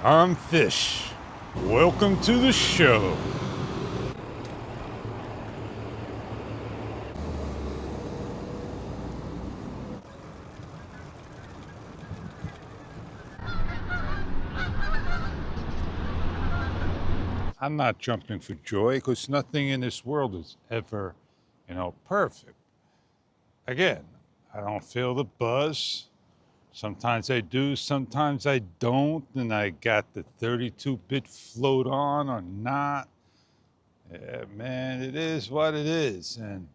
I'm Fish. Welcome to the show. I'm not jumping for joy because nothing in this world is ever, perfect. Again, I don't feel the buzz. Sometimes I do, sometimes I don't, and I got the 32-bit float on or not. Yeah, man, it is what it is. And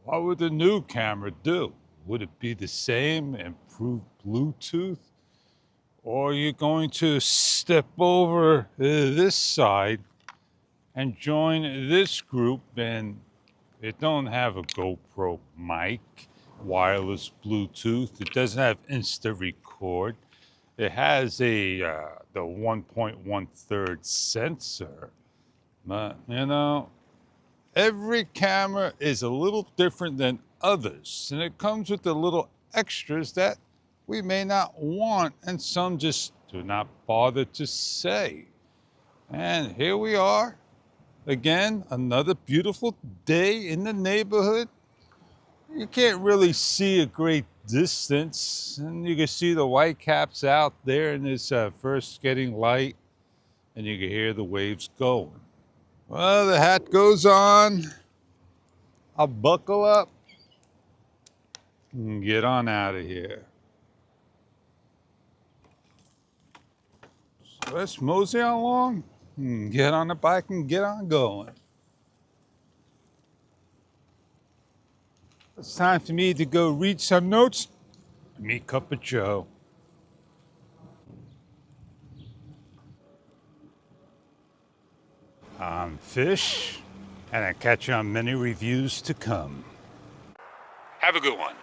what would the new camera do? Would it be the same, improved Bluetooth? Or are you going to step over this side and join this group? And it don't have a GoPro mic, wireless Bluetooth. It doesn't have Insta Record. It has the 1.1 sensor. But, every camera is a little different than others, and it comes with the little extras that we may not want, and some just do not bother to say. And here we are, again, another beautiful day in the neighborhood. You can't really see a great distance, and you can see the white caps out there, and it's first getting light, and you can hear the waves going. Well, the hat goes on. I'll buckle up and get on out of here. So let's mosey along and get on the bike and get on going. It's time for me to go read some notes and meet Cup of Joe. I'm Fish, and I catch you on many reviews to come. Have a good one.